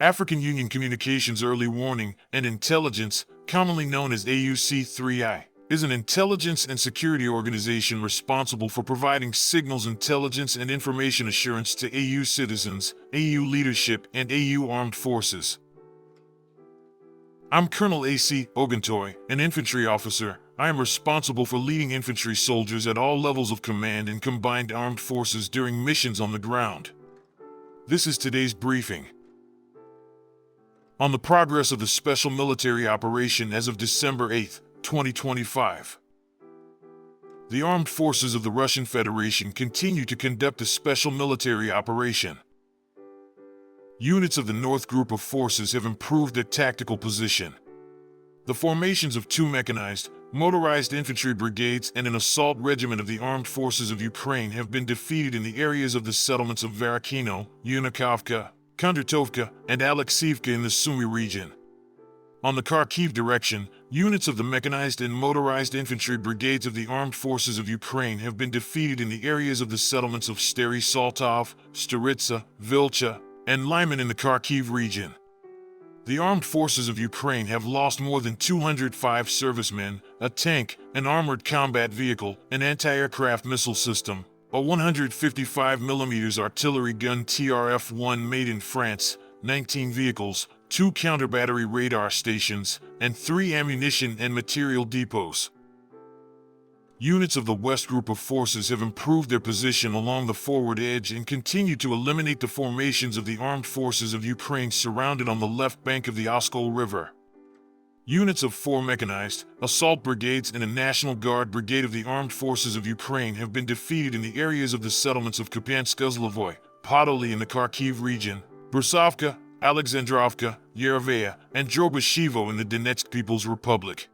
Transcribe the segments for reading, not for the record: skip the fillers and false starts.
African Union Communications Early Warning and Intelligence, commonly known as AUC3I, is an intelligence and security organization responsible for providing signals intelligence and information assurance to AU citizens, AU leadership, and AU armed forces. I'm Colonel A.C. Oguntoy, an infantry officer. I am responsible for leading infantry soldiers at all levels of command in combined armed forces during missions on the ground. This is today's briefing. On the progress of the special military operation as of December 8, 2025. The armed forces of the Russian Federation continue to conduct a special military operation. Units of the North Group of Forces have improved their tactical position. The formations of two mechanized, motorized infantry brigades and an assault regiment of the Armed Forces of Ukraine have been defeated in the areas of the settlements of Varakino, Yunakovka, Kondratovka, and Alexievka in the Sumy region. On the Kharkiv direction, units of the mechanized and motorized infantry brigades of the Armed Forces of Ukraine have been defeated in the areas of the settlements of Stary Saltov, Staritsa, Vilcha, and Lyman in the Kharkiv region. The Armed Forces of Ukraine have lost more than 205 servicemen, a tank, an armored combat vehicle, an anti-aircraft missile system, a 155mm artillery gun TRF-1 made in France, 19 vehicles, 2 counter-battery radar stations, and 3 ammunition and material depots. Units of the West Group of Forces have improved their position along the forward edge and continue to eliminate the formations of the Armed Forces of Ukraine surrounded on the left bank of the Oskol River. Units of 4 mechanized, assault brigades and a National Guard brigade of the Armed Forces of Ukraine have been defeated in the areas of the settlements of Kupiansk-Uzlovoy, Podoly in the Kharkiv region, Brusovka, Alexandrovka, Yereveya, and Drobashevo in the Donetsk People's Republic.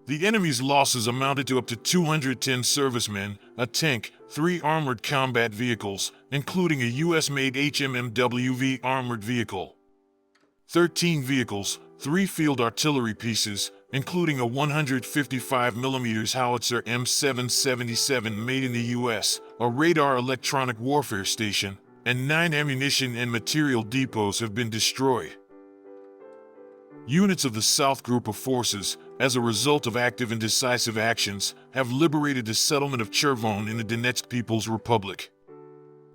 The enemy's losses amounted to up to 210 servicemen, a tank, 3 armored combat vehicles, including a US-made HMMWV armored vehicle, 13 vehicles, 3 field artillery pieces, including a 155mm howitzer M777 made in the US, a radar electronic warfare station, and 9 ammunition and material depots have been destroyed. Units of the South Group of Forces, as a result of active and decisive actions, have liberated the settlement of Chervon in the Donetsk People's Republic.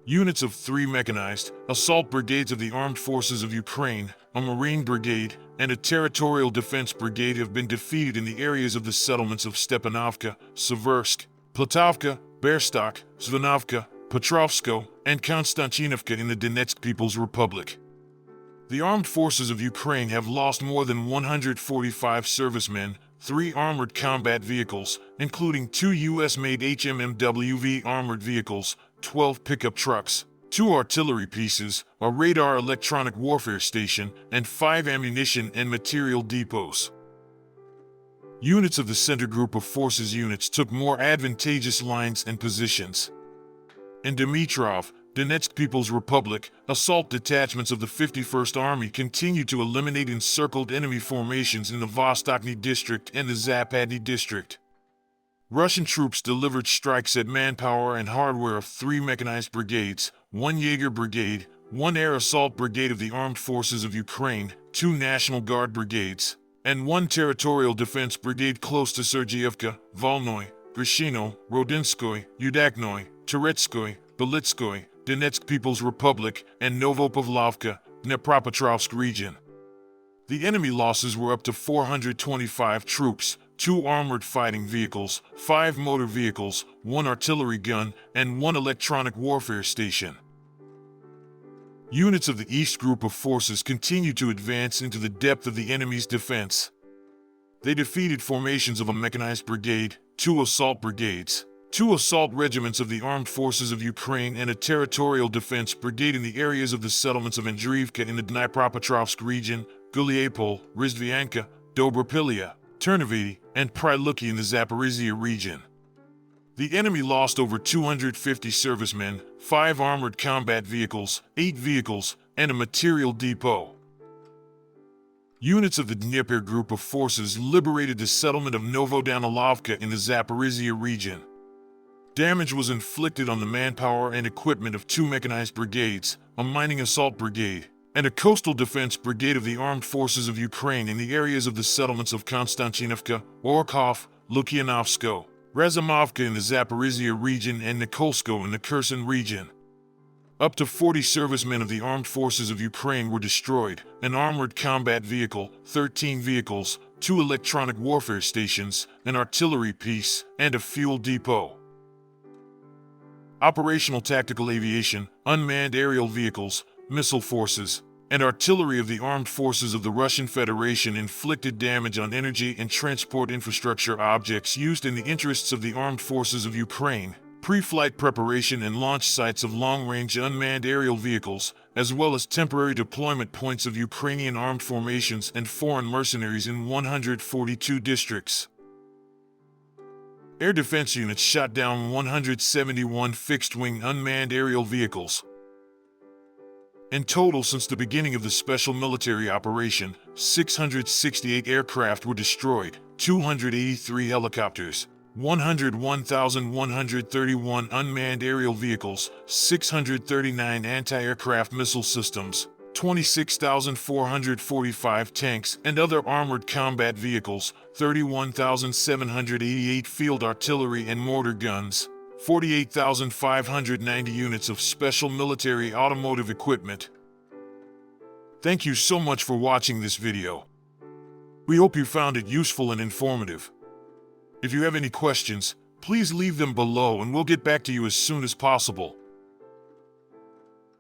Units of 3 mechanized, assault brigades of the Armed Forces of Ukraine, a Marine Brigade, and a Territorial Defense Brigade have been defeated in the areas of the settlements of Stepanovka, Seversk, Platovka, Berstok, Zvanovka, Petrovsko, and Konstantinovka in the Donetsk People's Republic. The Armed Forces of Ukraine have lost more than 145 servicemen, 3 armored combat vehicles, including 2 US-made HMMWV armored vehicles, 12 pickup trucks, 2 artillery pieces, a radar electronic warfare station, and 5 ammunition and material depots. Units of the Center Group of Forces units took more advantageous lines and positions. In Dmitrov, Donetsk People's Republic, assault detachments of the 51st Army continue to eliminate encircled enemy formations in the Vostochny district and the Zapadny district. Russian troops delivered strikes at manpower and hardware of 3 mechanized brigades, 1 Jaeger brigade, 1 air assault brigade of the Armed Forces of Ukraine, 2 National Guard brigades, and 1 territorial defense brigade close to Sergeyevka, Volnoy, Grishino, Rodinskoy, Yudaknoy, Teretskoy, Belitskoy, Donetsk People's Republic, and Novopavlovka, Dnepropetrovsk region. The enemy losses were up to 425 troops, 2 armored fighting vehicles, 5 motor vehicles, 1 artillery gun, and 1 electronic warfare station. Units of the East Group of Forces continue to advance into the depth of the enemy's defense. They defeated formations of a mechanized brigade, 2 assault brigades, 2 assault regiments of the Armed Forces of Ukraine, and a territorial defense brigade in the areas of the settlements of Andriivka in the Dnipropetrovsk region, Guliapol, Rizhvyanka, Dobropilia, Ternivy, and Pryluki in the Zaporizhia region. The enemy lost over 250 servicemen, 5 armored combat vehicles, 8 vehicles, and a material depot. Units of the Dnieper Group of Forces liberated the settlement of Novodanilovka in the Zaporizhia region. Damage was inflicted on the manpower and equipment of 2 mechanized brigades, a mining assault brigade, and a coastal defense brigade of the Armed Forces of Ukraine in the areas of the settlements of Konstantinovka, Orkhov, Lukyanovsko, Razumovka in the Zaporizhia region, and Nikolsko in the Kherson region. Up to 40 servicemen of the Armed Forces of Ukraine were destroyed, an armored combat vehicle, 13 vehicles, 2 electronic warfare stations, an artillery piece, and a fuel depot. Operational tactical aviation, unmanned aerial vehicles, missile forces, and artillery of the armed forces of the Russian Federation inflicted damage on energy and transport infrastructure objects used in the interests of the armed forces of Ukraine, pre-flight preparation and launch sites of long-range unmanned aerial vehicles, as well as temporary deployment points of Ukrainian armed formations and foreign mercenaries in 142 districts. Air defense units shot down 171 fixed-wing unmanned aerial vehicles. In total, since the beginning of the special military operation, 668 aircraft were destroyed, 283 helicopters, 101,131 unmanned aerial vehicles, 639 anti-aircraft missile systems, 26,445 tanks and other armored combat vehicles, 31,788 field artillery and mortar guns, 48,590 units of special military automotive equipment. Thank you so much for watching this video. We hope you found it useful and informative. If you have any questions, please leave them below and we'll get back to you as soon as possible.